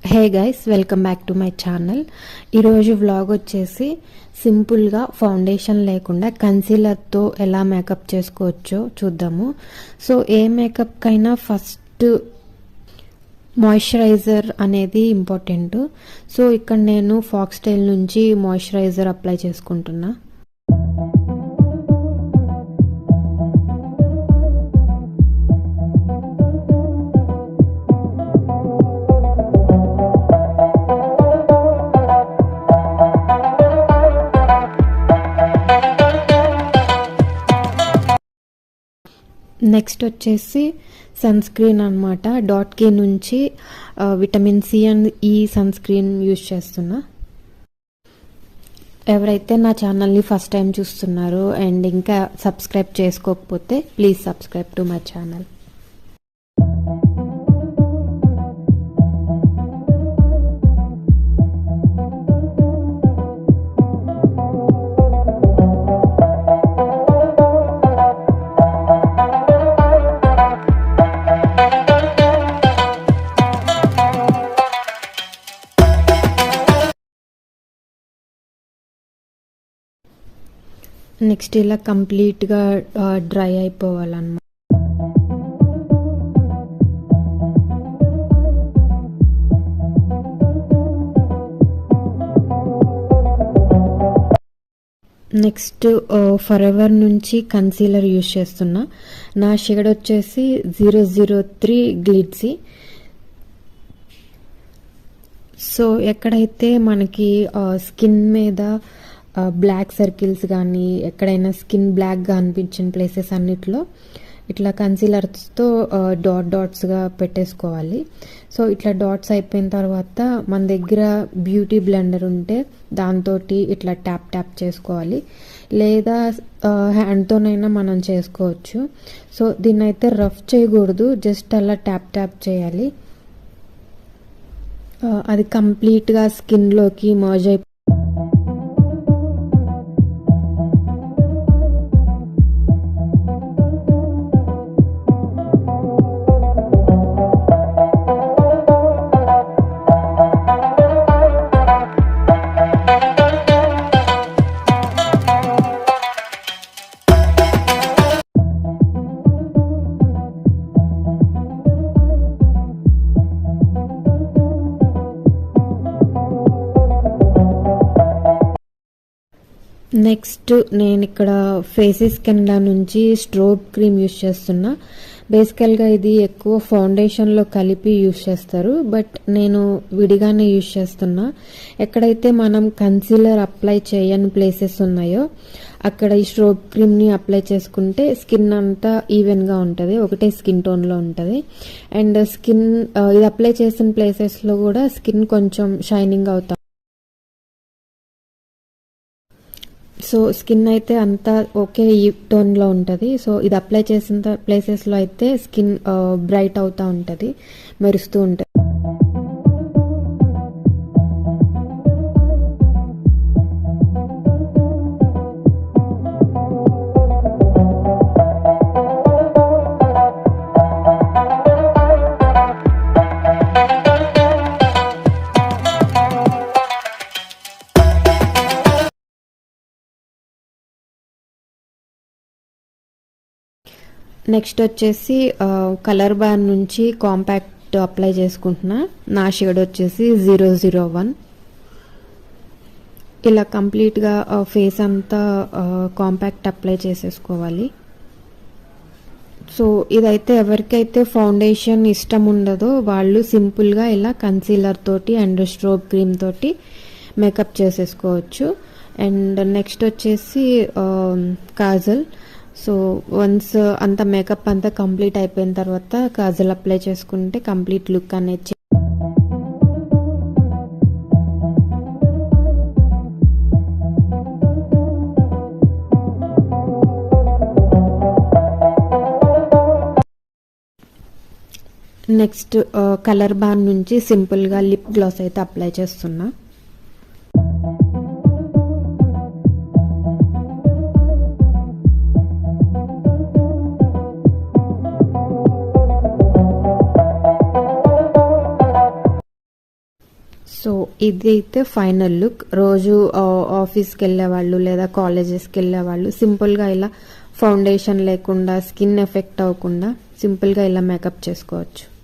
Hey guys, welcome back to my channel. ఈరోజు vlog వచ్చేసి సింపుల్గా ఫౌండేషన్ లేకుండా కన్సీలర్తో ఎలా మేకప్ చేసుకోవచ్చో చూద్దాము. సో ఏ మేకప్కైనా ఫస్ట్ మాయిశ్చరైజర్ అనేది ఇంపార్టెంట్. సో ఇక్కడ నేను ఫాక్స్టైల్ నుంచి మాయిశ్చరైజర్ అప్లై చేసుకుంటున్నా. నెక్స్ట్ వచ్చేసి సన్ స్క్రీన్ అనమాట. డాట్ కే నుంచి విటమిన్ సి అండ్ ఈ సన్ స్క్రీన్ యూజ్ చేస్తున్నా. ఎవరైతే నా ఛానల్ని ఫస్ట్ టైం చూస్తున్నారో అండ్ ఇంకా సబ్స్క్రైబ్ చేసుకోకపోతే please subscribe to my channel. Next ఇలా కంప్లీట్గా డ్రై అయిపోవాలన్నమాట. నెక్స్ట్ ఫరెవర్ నుంచి కన్సీలర్ యూజ్ చేస్తున్నా. నా షేడ్ వచ్చేసి 003 గ్లిట్సీ. సో ఎక్కడైతే మనకి స్కిన్ మీద బ్లాక్ సర్కిల్స్ కానీ ఎక్కడైనా స్కిన్ బ్లాక్గా అనిపించిన ప్లేసెస్ అన్నిట్లో ఇట్లా కన్సీలర్స్తో డాట్స్గా పెట్టేసుకోవాలి. సో ఇట్లా డాట్స్ అయిపోయిన తర్వాత మన దగ్గర బ్యూటీ బ్లెండర్ ఉంటే దాంతో ఇట్లా ట్యాప్ చేసుకోవాలి, లేదా హ్యాండ్తోనైనా మనం చేసుకోవచ్చు. సో దీన్ని అయితే రఫ్ చేయకూడదు, జస్ట్ అలా ట్యాప్ చేయాలి. అది కంప్లీట్గా స్కిన్లోకి మర్జ్ అయిపో. నెక్స్ట్ నేను ఇక్కడ ఫేసెస్ కింద నుంచి స్ట్రోబ్ క్రీమ్ యూజ్ చేస్తున్నా. బేసికల్గా ఇది ఎక్కువ ఫౌండేషన్లో కలిపి యూజ్ చేస్తారు, బట్ నేను విడిగానే యూజ్ చేస్తున్నా. ఎక్కడైతే మనం కన్సీలర్ అప్లై చేయని ప్లేసెస్ ఉన్నాయో అక్కడ ఈ స్ట్రోబ్ క్రీమ్ని అప్లై చేసుకుంటే స్కిన్ అంతా ఈవెన్గా ఉంటుంది, ఒకటే స్కిన్ టోన్లో ఉంటుంది. అండ్ స్కిన్ ఇది అప్లై చేసిన ప్లేసెస్లో కూడా స్కిన్ కొంచెం షైనింగ్ అవుతా. సో స్కిన్ అయితే అంతా ఒకే ఈ టోన్లో ఉంటుంది. సో ఇది అప్లై చేసిన ప్లేసెస్లో అయితే స్కిన్ బ్రైట్ అవుతూ ఉంటుంది, మెరుస్తూ ఉంటుంది. నెక్స్ట్ వచ్చేసి కలర్ బార్ నుంచి కాంపాక్ట్ అప్లై చేసుకుంటున్నా. నా షేడ్ వచ్చేసి 001. ఇలా కంప్లీట్గా ఫేస్ అంతా కాంపాక్ట్ అప్లై చేసేసుకోవాలి. సో ఇదైతే ఎవరికైతే ఫౌండేషన్ ఇష్టం ఉండదో వాళ్ళు సింపుల్గా ఇలా కన్సీలర్ తోటి అండ్ స్ట్రోబ్ క్రీమ్ తోటి మేకప్ చేసేసుకోవచ్చు. అండ్ నెక్స్ట్ వచ్చేసి కాజల్. సో వన్స్ అంత మేకప్ అంతా కంప్లీట్ అయిపోయిన తర్వాత కాజల్ అప్లై చేసుకుంటే కంప్లీట్ లుక్ అనేది. నెక్స్ట్ కలర్ బార్ నుంచి సింపుల్గా లిప్ గ్లాస్ అయితే అప్లై చేస్తున్నా. సో ఇదైతే ఫైనల్ లుక్. రోజు ఆఫీస్కి వెళ్ళే వాళ్ళు లేదా కాలేజెస్కి వెళ్ళే వాళ్ళు సింపుల్గా ఇలా ఫౌండేషన్ లేకుండా, స్కిన్ ఎఫెక్ట్ అవ్వకుండా సింపుల్గా ఇలా మేకప్ చేసుకోవచ్చు.